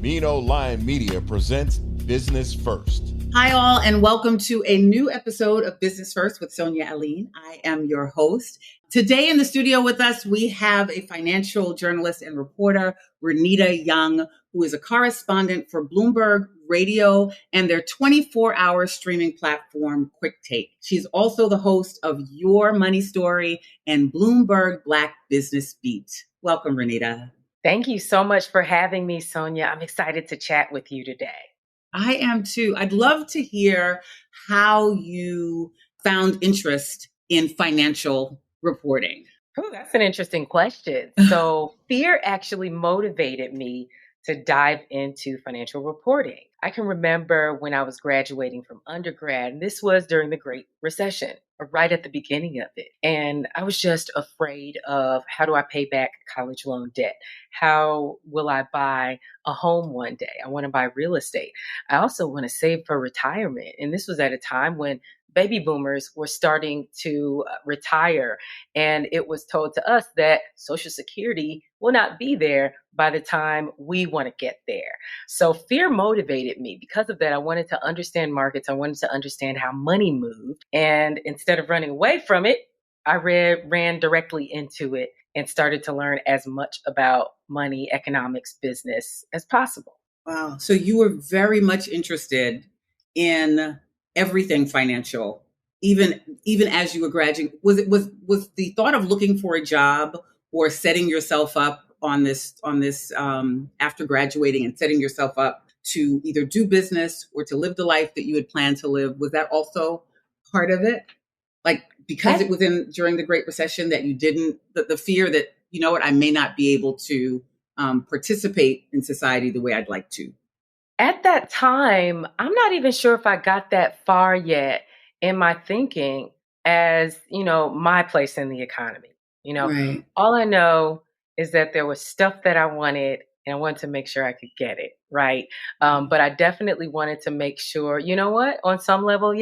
Vino Lion Media presents Business First. Hi, all, and welcome to a new episode of Business First with Sonia Aline. I am your host. Today in the studio with us, we have a financial journalist and reporter, Renita Young, who is a correspondent for Bloomberg Radio and their 24-hour streaming platform, Quick Take. She's also the host of Your Money Story and Bloomberg Black Business Beat. Welcome, Renita. Thank you so much for having me, Sonia. I'm excited to chat with you today. I am too. I'd love to hear how you found interest in financial reporting. Oh, that's an interesting question. So fear actually motivated me to dive into financial reporting. I can remember when I was graduating from undergrad, and this was during the Great Recession, or right at the beginning of it. And I was just afraid of, how do I pay back college loan debt? How will I buy a home one day? I want to buy real estate. I also want to save for retirement. And this was at a time when baby boomers were starting to retire. And it was told to us that Social Security will not be there by the time we want to get there. So fear motivated me. Because of that, I wanted to understand markets. I wanted to understand how money moved. And instead of running away from it, I ran directly into it and started to learn as much about money, economics, business as possible. Wow. So you were very much interested in everything financial, even as you were graduating. Was the thought of looking for a job or setting yourself up on this after graduating and setting yourself up to either do business or to live the life that you had planned to live, was that also part of it? Like, because it was during the Great Recession that you didn't, the fear that, you know what, I may not be able to participate in society the way I'd like to. At that time, I'm not even sure if I got that far yet in my thinking as, my place in the economy. Right. All I know is that there was stuff that I wanted and I wanted to make sure I could get it. Right. But I definitely wanted to make sure, on some level,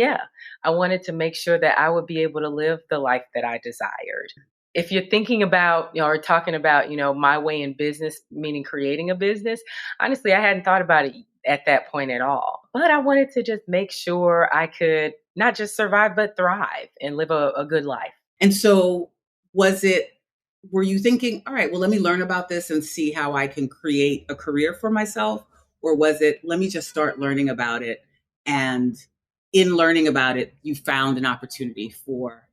I wanted to make sure that I would be able to live the life that I desired. If you're thinking about, or talking about, my way in business, meaning creating a business, honestly, I hadn't thought about it at that point at all. But I wanted to just make sure I could not just survive, but thrive and live a good life. And so were you thinking, all right, well, let me learn about this and see how I can create a career for myself? Or was it, let me just start learning about it, and in learning about it, you found an opportunity for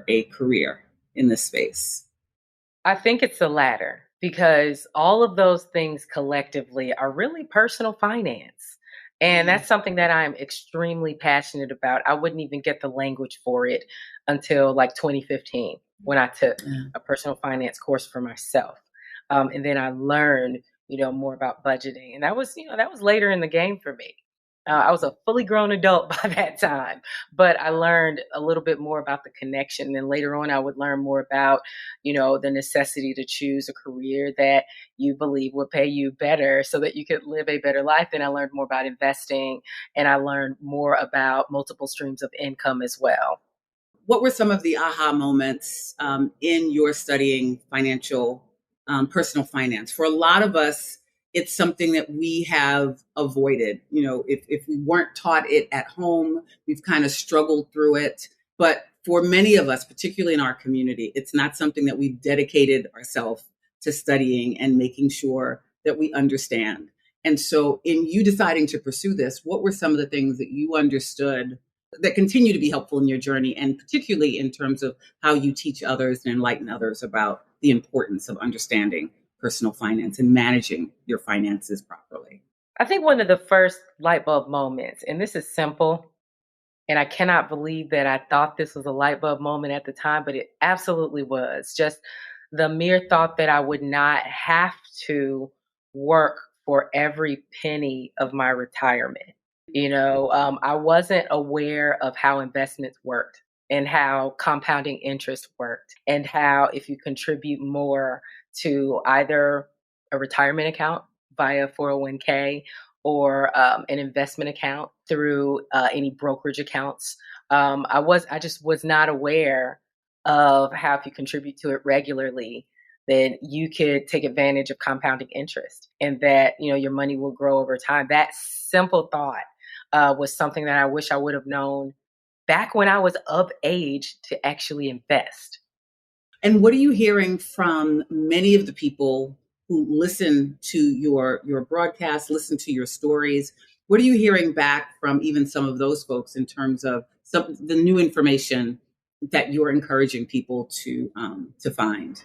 a career in this space? I think it's the latter, because all of those things collectively are really personal finance. And that's something that I'm extremely passionate about. I wouldn't even get the language for it until like 2015, when I took a personal finance course for myself. And then I learned, more about budgeting. And that was later in the game for me. I was a fully grown adult by that time, but I learned a little bit more about the connection. And then later on, I would learn more about, the necessity to choose a career that you believe would pay you better so that you could live a better life. And I learned more about investing, and I learned more about multiple streams of income as well. What were some of the aha moments in your studying personal finance? For a lot of us, it's something that we have avoided. If we weren't taught it at home, we've kind of struggled through it. But for many of us, particularly in our community, it's not something that we've dedicated ourselves to studying and making sure that we understand. And so in you deciding to pursue this, what were some of the things that you understood that continue to be helpful in your journey, and particularly in terms of how you teach others and enlighten others about the importance of understanding personal finance and managing your finances properly? I think one of the first light bulb moments, and this is simple, and I cannot believe that I thought this was a light bulb moment at the time, but it absolutely was. Just the mere thought that I would not have to work for every penny of my retirement. I wasn't aware of how investments worked and how compounding interest worked, and how if you contribute more to either a retirement account via 401k or an investment account through any brokerage accounts. I just was not aware of how if you contribute to it regularly, then you could take advantage of compounding interest and that, your money will grow over time. That simple thought was something that I wish I would have known back when I was of age to actually invest. And what are you hearing from many of the people who listen to your broadcast, listen to your stories? What are you hearing back from even some of those folks in terms of some the new information that you're encouraging people to find?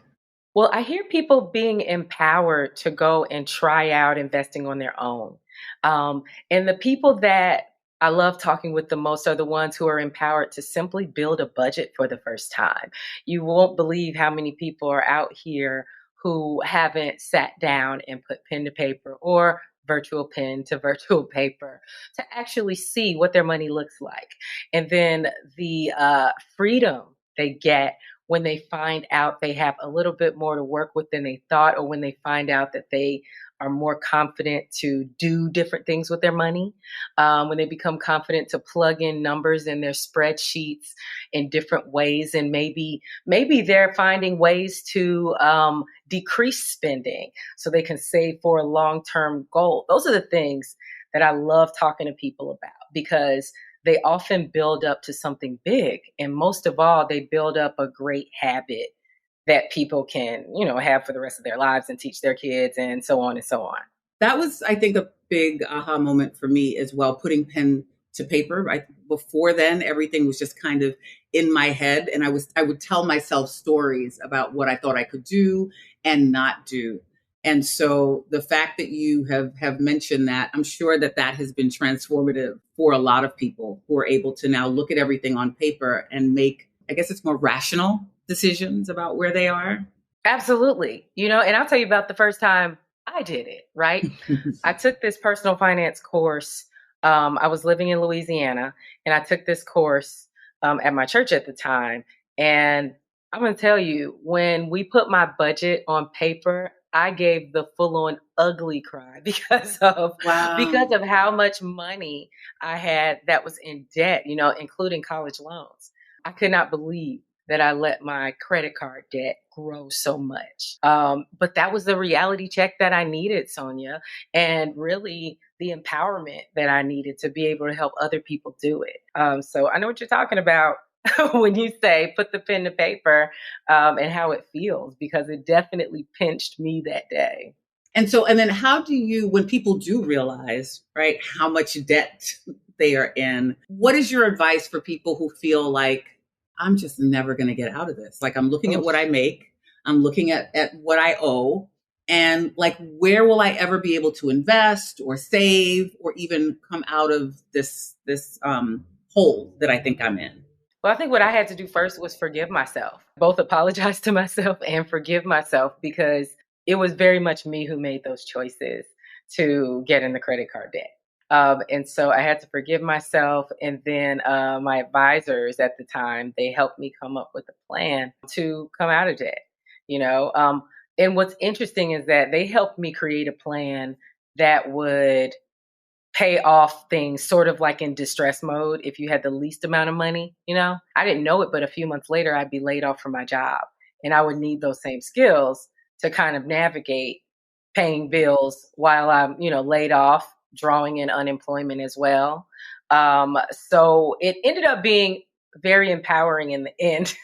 Well, I hear people being empowered to go and try out investing on their own. And the people that I love talking with the most are the ones who are empowered to simply build a budget for the first time. You won't believe how many people are out here who haven't sat down and put pen to paper or virtual pen to virtual paper to actually see what their money looks like. And then the freedom they get when they find out they have a little bit more to work with than they thought, or when they find out that they are more confident to do different things with their money, when they become confident to plug in numbers in their spreadsheets in different ways, and maybe they're finding ways to decrease spending so they can save for a long-term goal. Those are the things that I love talking to people about, because they often build up to something big. And most of all, they build up a great habit that people can, have for the rest of their lives and teach their kids and so on and so on. That was, I think, a big aha moment for me as well, putting pen to paper. Before then, everything was just kind of in my head. And I would tell myself stories about what I thought I could do and not do. And so the fact that you have mentioned that, I'm sure that has been transformative for a lot of people who are able to now look at everything on paper and make, I guess it's more rational decisions about where they are. Absolutely. And I'll tell you about the first time I did it, right? I took this personal finance course. I was living in Louisiana, and I took this course at my church at the time. And I'm going to tell you, when we put my budget on paper, I gave the full-on ugly cry because of how much money I had that was in debt, including college loans. I could not believe that I let my credit card debt grow so much. But that was the reality check that I needed, Sonia, and really the empowerment that I needed to be able to help other people do it. So I know what you're talking about when you say put the pen to paper, and how it feels, because it definitely pinched me that day. And then how do you, when people do realize, right, how much debt they are in, what is your advice for people who feel like, I'm just never going to get out of this? Like, I'm looking at what I make, I'm looking at what I owe, and like, where will I ever be able to invest or save or even come out of this hole that I think I'm in? Well, I think what I had to do first was forgive myself, both apologize to myself and forgive myself, because it was very much me who made those choices to get in the credit card debt. And so I had to forgive myself. And then my advisors at the time, they helped me come up with a plan to come out of debt, And what's interesting is that they helped me create a plan that would pay off things sort of like in distress mode if you had the least amount of money. I didn't know it, but a few months later, I'd be laid off from my job. And I would need those same skills to kind of navigate paying bills while I'm, laid off, drawing in unemployment as well. So it ended up being very empowering in the end.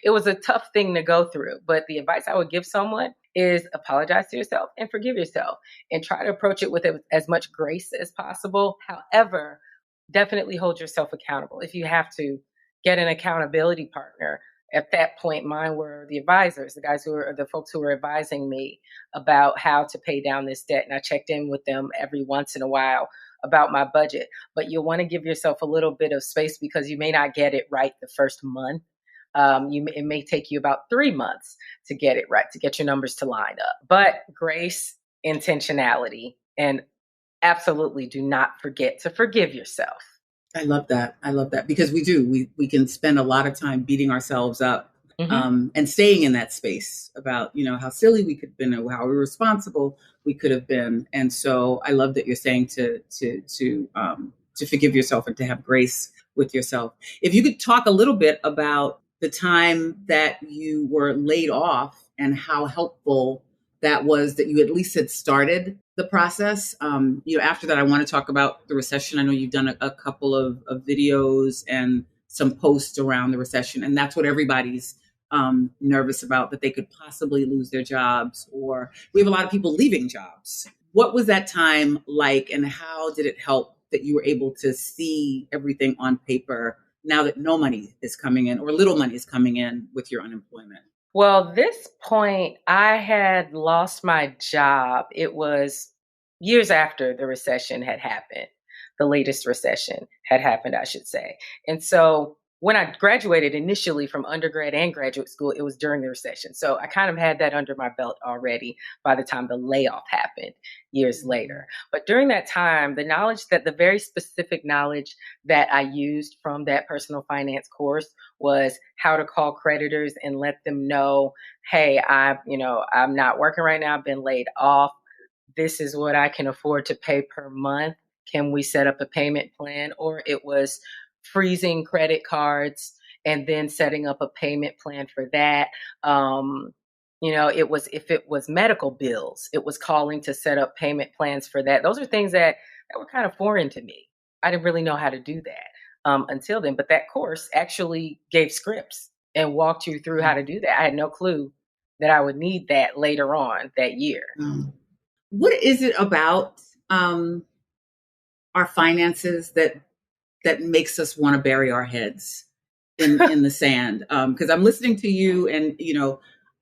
It was a tough thing to go through, but the advice I would give someone is apologize to yourself and forgive yourself, and try to approach it with as much grace as possible. However, definitely hold yourself accountable. If you have to, get an accountability partner. At that point, mine were the advisors, the folks who were advising me about how to pay down this debt. And I checked in with them every once in a while about my budget. But you'll want to give yourself a little bit of space, because you may not get it right the first month. It may take you about 3 months to get it right, to get your numbers to line up. But grace, intentionality, and absolutely do not forget to forgive yourself. I love that, because we can spend a lot of time beating ourselves up, and staying in that space about, how silly we could have been, or how irresponsible we could have been. And so I love that you're saying to forgive yourself and to have grace with yourself. If you could talk a little bit about the time that you were laid off and how helpful that was that you at least had started the process. After that, I want to talk about the recession. I know you've done a couple of videos and some posts around the recession, and that's what everybody's nervous about, that they could possibly lose their jobs, or we have a lot of people leaving jobs. What was that time like, and how did it help that you were able to see everything on paper now that no money is coming in or little money is coming in with your unemployment? Well, this point, I had lost my job. It was years after the recession had happened. The latest recession had happened, I should say. And so when I graduated initially from undergrad and graduate school, it was during the recession. So I kind of had that under my belt already by the time the layoff happened years later. But during that time, the very specific knowledge that I used from that personal finance course was how to call creditors and let them know, hey, I'm not working right now. I've been laid off. This is what I can afford to pay per month. Can we set up a payment plan? Or it was freezing credit cards and then setting up a payment plan for that. If it was medical bills, it was calling to set up payment plans for that. Those are things that were kind of foreign to me. I didn't really know how to do that until then. But that course actually gave scripts and walked you through how to do that. I had no clue that I would need that later on that year. What is it about our finances that makes us want to bury our heads in the sand? Because I'm listening to you, and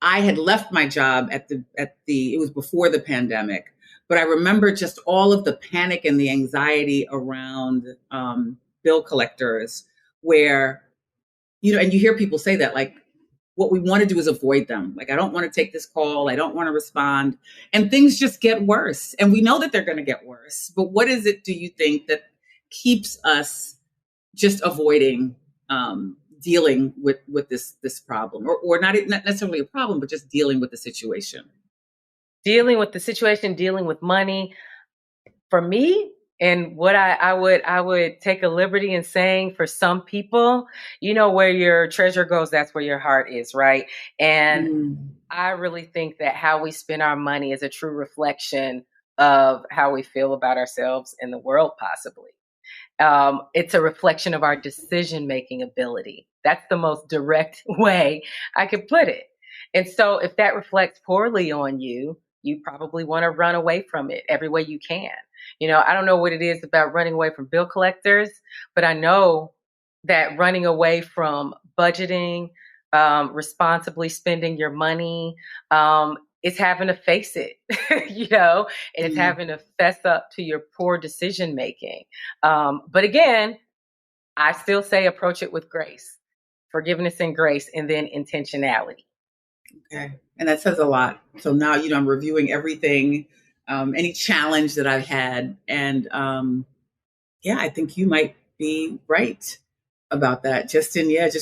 I had left my job it was before the pandemic, but I remember just all of the panic and the anxiety around bill collectors, where and you hear people say that, like, what we want to do is avoid them. Like, I don't want to take this call. I don't want to respond. And things just get worse. And we know that they're going to get worse. But what is it, do you think, that keeps us just avoiding dealing with this problem? Or not necessarily a problem, but just dealing with the situation? Dealing with the situation, dealing with money. For me, and what I would take a liberty in saying, for some people, where your treasure goes, that's where your heart is, right? And I really think that how we spend our money is a true reflection of how we feel about ourselves and the world, possibly. It's a reflection of our decision-making ability. That's the most direct way I could put it. And so if that reflects poorly on you, you probably want to run away from it every way you can. I don't know what it is about running away from bill collectors, but I know that running away from budgeting, responsibly spending your money, is having to face it, and it's having to fess up to your poor decision making. But again, I still say approach it with grace, forgiveness and grace, and then intentionality. Okay. And that says a lot. So now, I'm reviewing everything, any challenge that I've had. And I think you might be right about that. Just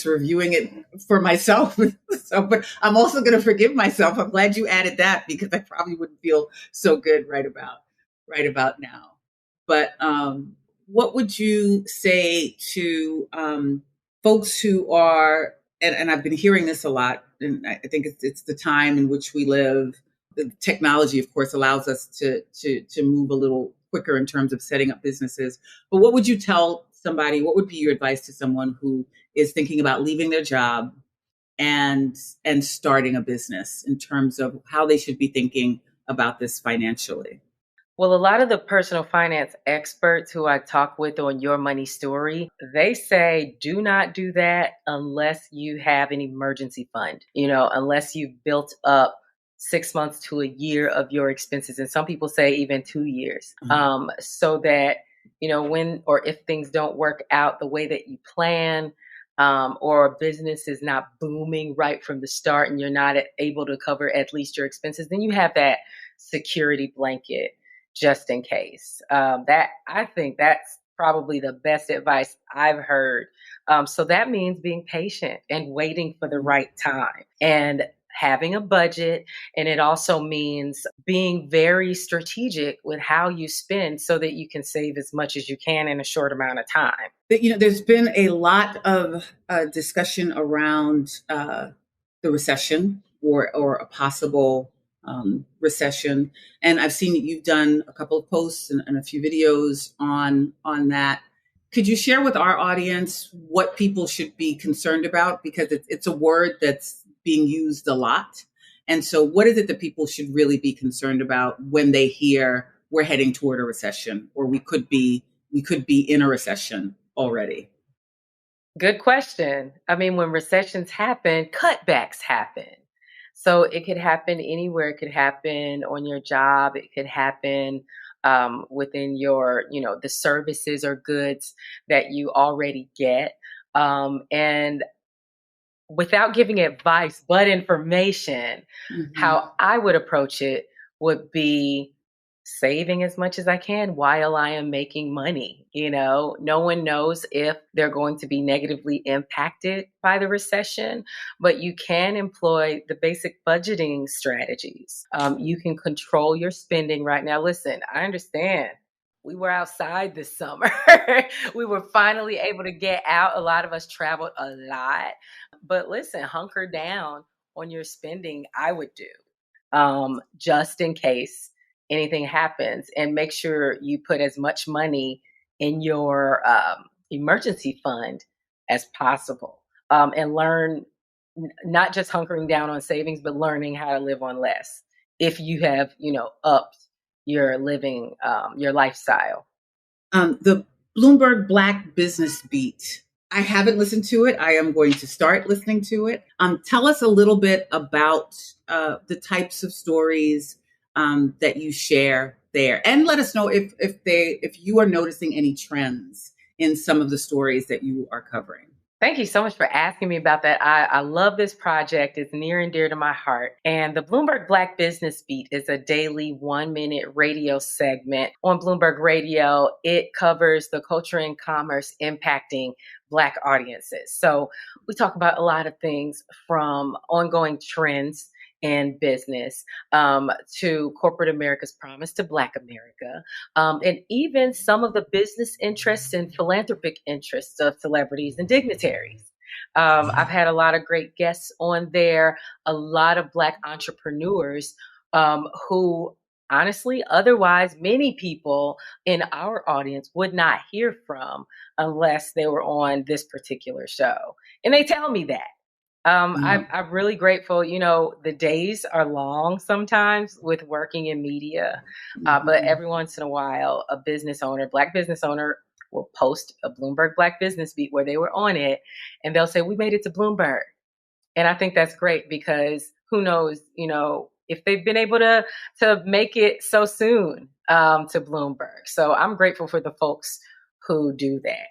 reviewing it for myself. So, but I'm also going to forgive myself. I'm glad you added that, because I probably wouldn't feel so good right about now. But what would you say to folks who are, and I've been hearing this a lot, and I think it's the time in which we live. The technology, of course, allows us to move a little quicker in terms of setting up businesses. But what would you tell somebody? What would be your advice to someone who is thinking about leaving their job and starting a business, in terms of how they should be thinking about this financially? Well, a lot of the personal finance experts who I talk with on Your Money Story, they say do not do that unless you have an emergency fund, unless you've built up 6 months to a year of your expenses. And some people say even 2 years, so that, when or if things don't work out the way that you plan, or a business is not booming right from the start and you're not able to cover at least your expenses, then you have that security blanket just in case. That, I think that's probably the best advice I've heard. So that means being patient and waiting for the right time and having a budget. And it also means being very strategic with how you spend so that you can save as much as you can in a short amount of time. There's been a lot of discussion around the recession, or a possible recession. And I've seen that you've done a couple of posts and a few videos on that. Could you share with our audience what people should be concerned about? Because it's a word that's being used a lot. And so what is it that people should really be concerned about when they hear we're heading toward a recession, or we could be in a recession already? Good question. I mean, when recessions happen, cutbacks happen. So it could happen anywhere. It could happen on your job. It could happen within your, the services or goods that you already get. And without giving advice, but information, how I would approach it would be saving as much as I can while I am making money. No one knows if they're going to be negatively impacted by the recession, but you can employ the basic budgeting strategies. You can control your spending right now. Listen, I understand. We were outside this summer. We were finally able to get out. A lot of us traveled a lot. But listen, hunker down on your spending, I would do, just in case anything happens, and make sure you put as much money in your emergency fund as possible, and learn not just hunkering down on savings, but learning how to live on less if you have, upped your living, your lifestyle. The Bloomberg Black Business Beat. I haven't listened to it. I am going to start listening to it. Tell us a little bit about the types of stories that you share there, and let us know if you are noticing any trends in some of the stories that you are covering. Thank you so much for asking me about that. I love this project. It's near and dear to my heart. And the Bloomberg Black Business Beat is a daily 1-minute radio segment on Bloomberg Radio. It covers the culture and commerce impacting Black audiences. So we talk about a lot of things, from ongoing trends in business, to corporate America's promise to Black America, and even some of the business interests and philanthropic interests of celebrities and dignitaries. I've had a lot of great guests on there, a lot of Black entrepreneurs who honestly, otherwise, many people in our audience would not hear from unless they were on this particular show. And they tell me that. I'm really grateful. The days are long sometimes with working in media, but every once in a while, a Black business owner will post a Bloomberg Black Business Beat where they were on it, and they'll say, "We made it to Bloomberg." And I think that's great, because who knows, if they've been able to make it so soon to Bloomberg. So I'm grateful for the folks who do that.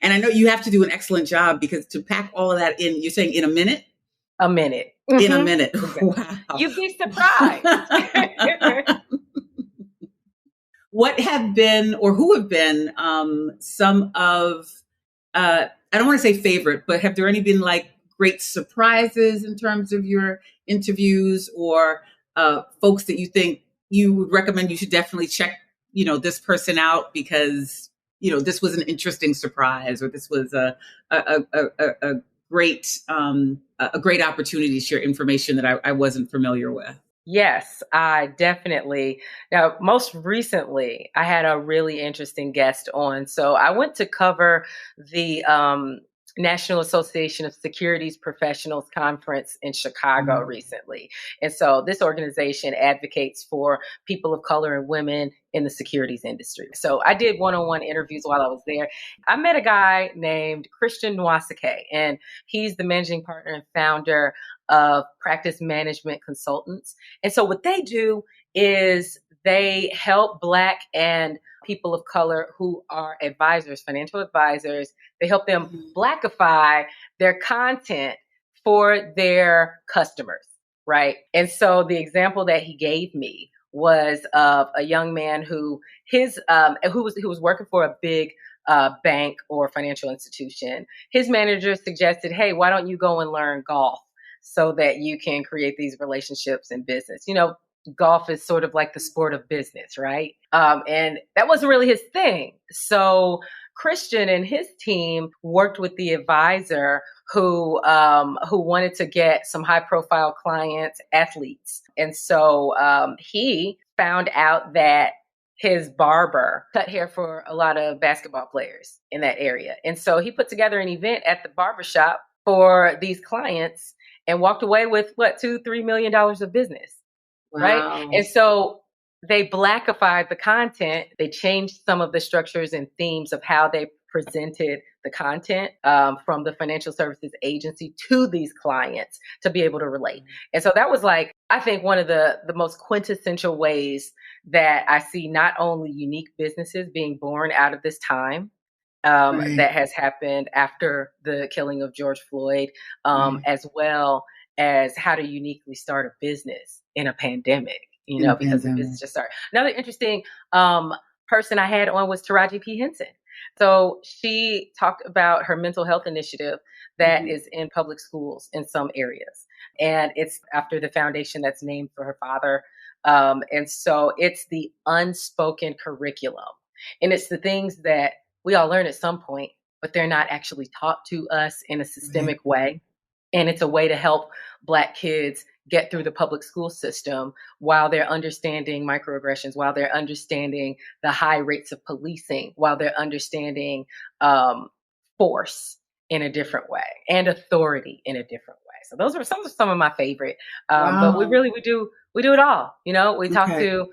And I know you have to do an excellent job, because to pack all of that in, you're saying in a minute? A minute. In a minute. Wow. You'd be surprised. What have been, or who have been, some of, I don't want to say favorite, but have there any been like great surprises in terms of your interviews, or folks that you think you would recommend you should definitely check, this person out because this was an interesting surprise, or this was a great opportunity to share information that I wasn't familiar with? Yes, I definitely. Now, most recently, I had a really interesting guest on. So I went to cover the National Association of Securities Professionals Conference in Chicago recently. And so this organization advocates for people of color and women in the securities industry. So I did one-on-one interviews while I was there. I met a guy named Christian Nwasike, and he's the managing partner and founder of Practice Management Consultants. And so what they do is they help Black and people of color who are advisors, financial advisors. They help them Blackify their content for their customers, right? And so the example that he gave me was of a young man who was working for a big bank or financial institution. His manager suggested, "Hey, why don't you go and learn golf so that you can create these relationships in business?" Golf is sort of like the sport of business, right? And that wasn't really his thing. So Christian and his team worked with the advisor who wanted to get some high profile clients, athletes. And so he found out that his barber cut hair for a lot of basketball players in that area. And so he put together an event at the barbershop for these clients and walked away with $2-3 million of business. Wow. Right. And so they blackified the content. They changed some of the structures and themes of how they presented the content from the financial services agency to these clients to be able to relate. And so that was like, I think one of the most quintessential ways that I see not only unique businesses being born out of this time that has happened after the killing of George Floyd, as well as how to uniquely start a business in a pandemic, because the business just started. Another interesting person I had on was Taraji P. Henson. So she talked about her mental health initiative that is in public schools in some areas. And it's after the foundation that's named for her father. And so it's the unspoken curriculum. And it's the things that we all learn at some point, but they're not actually taught to us in a systemic way. And it's a way to help Black kids get through the public school system while they're understanding microaggressions, while they're understanding the high rates of policing, while they're understanding force in a different way and authority in a different way. So those are some of my favorite. But we do it all. We talk to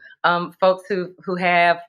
folks who have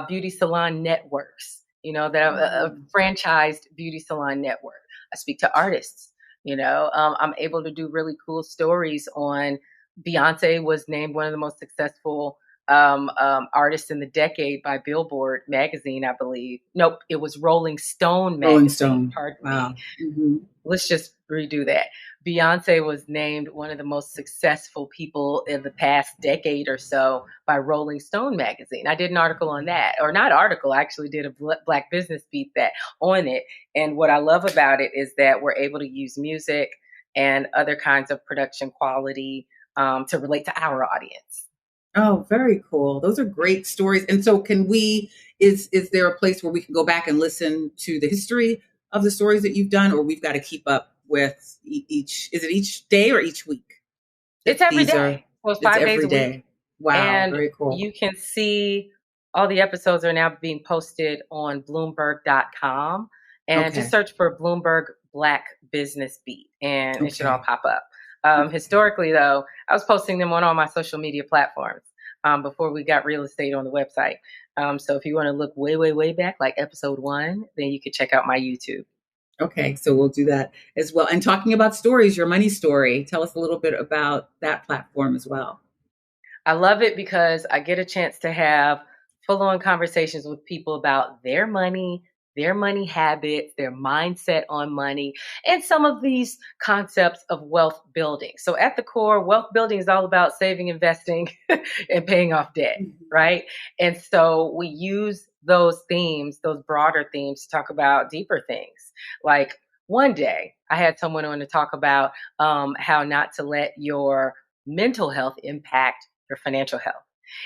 beauty salon networks, that are a franchised beauty salon network. I speak to artists. I'm able to do really cool stories on Beyonce was named one of the most successful artists in the decade by Billboard magazine, I believe. Nope, it was Rolling Stone magazine. Rolling Stone. Pardon me. Let's just redo that. Beyonce was named one of the most successful people in the past decade or so by Rolling Stone magazine. I did an article on that, or not article, I actually did a Black business beat that on it. And what I love about it is that we're able to use music and other kinds of production quality to relate to our audience. Oh, very cool. Those are great stories. And so is there a place where we can go back and listen to the history of the stories that you've done, or we've got to keep up with is it each day or each week? It's every day. Well, it's 5 days a week. Wow, and very cool. You can see all the episodes are now being posted on Bloomberg.com, and just search for Bloomberg Black Business Beat, and it should all pop up. Historically, though, I was posting them on all my social media platforms before we got real estate on the website. So if you want to look way, way, way back, like episode 1, then you could check out my YouTube. Okay, so we'll do that as well. And talking about stories, your money story, tell us a little bit about that platform as well. I love it because I get a chance to have full-on conversations with people about their money habits, their mindset on money, and some of these concepts of wealth building. So at the core, wealth building is all about saving, investing, and paying off debt, right? And so we use those broader themes to talk about deeper things. Like one day I had someone on to talk about how not to let your mental health impact your financial health.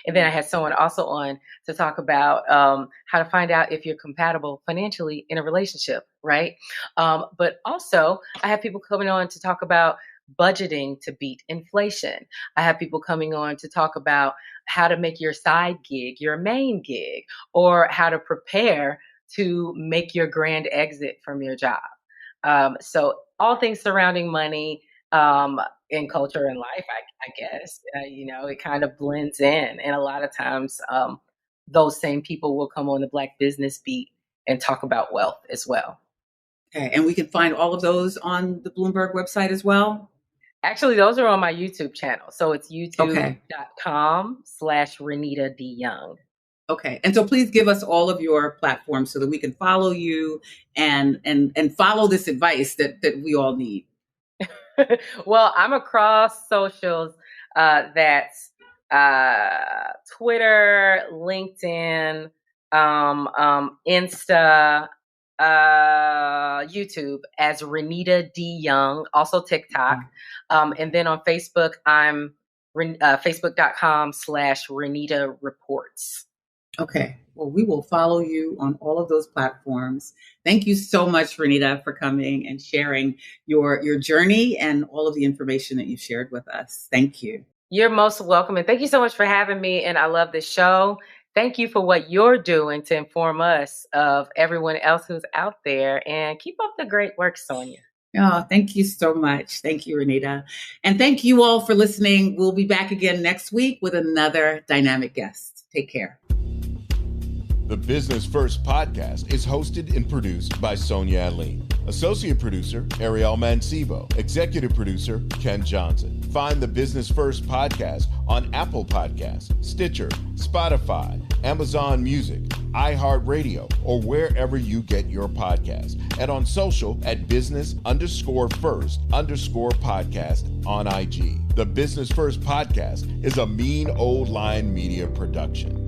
And then I had someone also on to talk about how to find out if you're compatible financially in a relationship, right? But also I have people coming on to talk about budgeting to beat inflation. I have people coming on to talk about how to make your side gig your main gig, or how to prepare to make your grand exit from your job. So all things surrounding money, in culture and life, I guess, it kind of blends in. And a lot of times those same people will come on the Black Business Beat and talk about wealth as well. Okay. And we can find all of those on the Bloomberg website as well? Actually, those are on my YouTube channel. So it's youtube.com/Renita D. Young. Okay. And so please give us all of your platforms so that we can follow you and follow this advice that we all need. Well, I'm across socials. That's Twitter, LinkedIn, Insta, YouTube as Renita D. Young, also TikTok. And then on Facebook, I'm Facebook.com/Renita Reports. Okay. Well, we will follow you on all of those platforms. Thank you so much, Renita, for coming and sharing your journey and all of the information that you shared with us. Thank you. You're most welcome. And thank you so much for having me. And I love this show. Thank you for what you're doing to inform us of everyone else who's out there. And keep up the great work, Sonia. Oh, thank you so much. Thank you, Renita. And thank you all for listening. We'll be back again next week with another dynamic guest. Take care. The Business First podcast is hosted and produced by Sonia Aline. Associate producer, Ariel Mancebo. Executive producer, Ken Johnson. Find the Business First podcast on Apple Podcasts, Stitcher, Spotify, Amazon Music, iHeartRadio, or wherever you get your podcasts. And on social at business_first_podcast on IG. The Business First podcast is a Mean Old Line Media production.